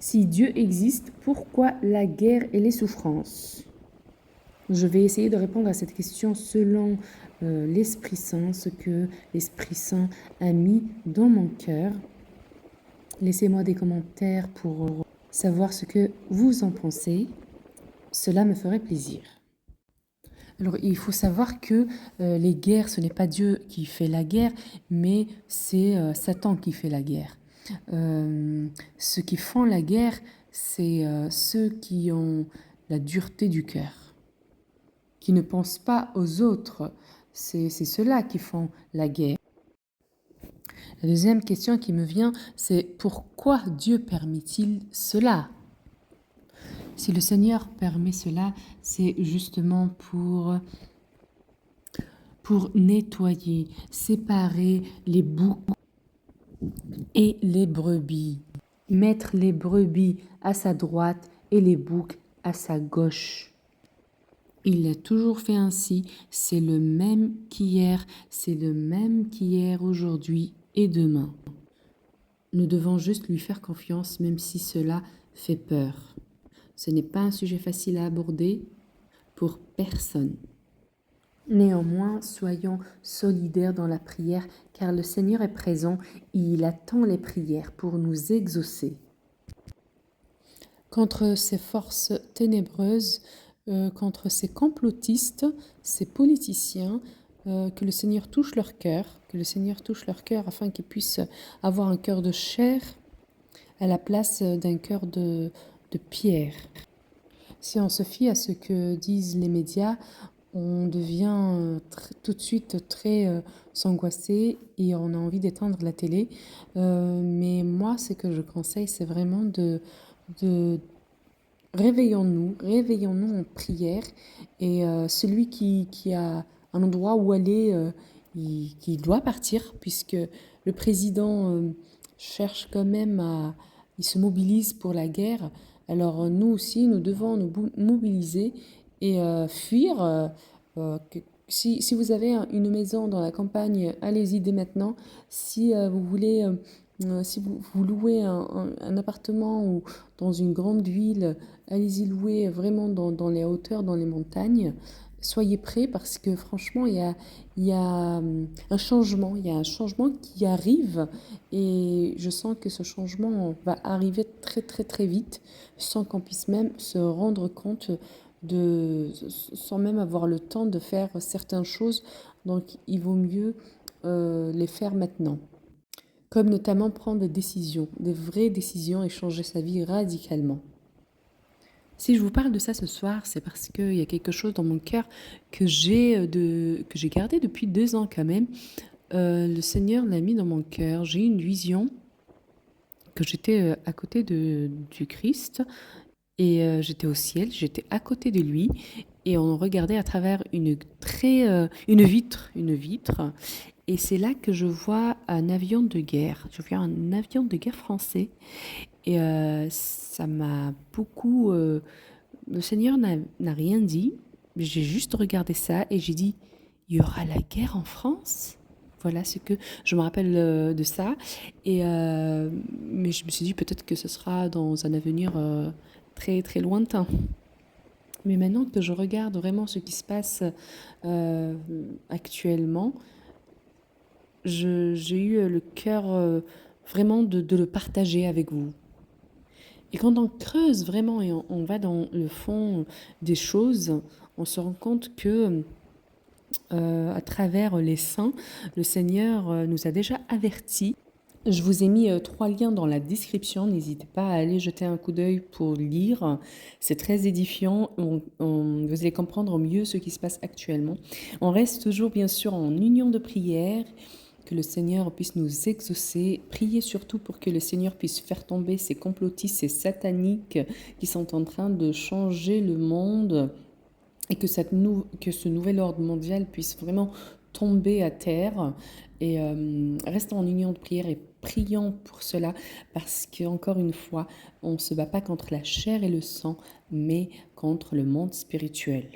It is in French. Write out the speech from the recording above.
Si Dieu existe, pourquoi la guerre et les souffrances? Je vais essayer de répondre à cette question selon l'Esprit Saint, ce que l'Esprit Saint a mis dans mon cœur. Laissez-moi des commentaires pour savoir ce que vous en pensez. Cela me ferait plaisir. Alors, il faut savoir que les guerres, ce n'est pas Dieu qui fait la guerre, mais c'est Satan qui fait la guerre. Ceux qui font la guerre, c'est ceux qui ont la dureté du cœur, qui ne pensent pas aux autres. C'est ceux-là qui font la guerre. La deuxième question qui me vient, c'est pourquoi Dieu permet-il cela? Si le Seigneur permet cela, c'est justement pour nettoyer, séparer les boucs et les brebis. Mettre les brebis à sa droite et les boucs à sa gauche. Il a toujours fait ainsi, c'est le même qu'hier, c'est le même qu'hier, aujourd'hui et demain. Nous devons juste lui faire confiance même si cela fait peur. Ce n'est pas un sujet facile à aborder pour personne. Néanmoins, soyons solidaires dans la prière car le Seigneur est présent et il attend les prières pour nous exaucer. Contre ces forces ténébreuses, contre ces complotistes, ces politiciens, que le Seigneur touche leur cœur, afin qu'ils puissent avoir un cœur de chair à la place d'un cœur de pierre. Si on se fie à ce que disent les médias, on devient tout de suite très s'angoisser et on a envie d'éteindre la télé. Mais moi, ce que je conseille, c'est vraiment de réveillons-nous en prière et celui qui a un endroit où aller, il doit partir puisque le président cherche quand même il se mobilise pour la guerre. Alors nous aussi, nous devons nous mobiliser et fuir. Si vous avez une maison dans la campagne, allez-y dès maintenant. Si vous voulez, si vous louez un appartement ou dans une grande ville, allez-y louer vraiment dans les hauteurs, dans les montagnes. Soyez prêts parce que franchement, il y a un changement. Il y a un changement qui arrive et je sens que ce changement va arriver très très très vite sans qu'on puisse même se rendre compte sans même avoir le temps de faire certaines choses. Donc il vaut mieux les faire maintenant. Comme notamment prendre des décisions, des vraies décisions et changer sa vie radicalement. Si je vous parle de ça ce soir, c'est parce qu'il y a quelque chose dans mon cœur que j'ai gardé depuis 2 ans quand même. Le Seigneur l'a mis dans mon cœur. J'ai eu une vision que j'étais à côté du Christ et j'étais au ciel, j'étais à côté de lui et on regardait à travers une vitre. Et c'est là que je vois un avion de guerre. Je vois un avion de guerre français. Et ça m'a beaucoup... le Seigneur n'a rien dit. J'ai juste regardé ça et j'ai dit, il y aura la guerre en France? Voilà ce que je me rappelle de ça. Mais je me suis dit peut-être que ce sera dans un avenir très très lointain. Mais maintenant que je regarde vraiment ce qui se passe actuellement, j'ai eu le cœur vraiment de le partager avec vous. Et quand on creuse vraiment et on va dans le fond des choses, on se rend compte que à travers les saints, le Seigneur nous a déjà avertis. Je vous ai mis 3 liens dans la description, n'hésitez pas à aller jeter un coup d'œil pour lire, c'est très édifiant, vous allez comprendre mieux ce qui se passe actuellement. On reste toujours bien sûr en union de prière, que le Seigneur puisse nous exaucer, priez surtout pour que le Seigneur puisse faire tomber ces complotistes, ces sataniques qui sont en train de changer le monde et que ce nouvel ordre mondial puisse vraiment tomber à terre et restons en union de prière et prions pour cela parce qu'encore une fois, on ne se bat pas contre la chair et le sang, mais contre le monde spirituel.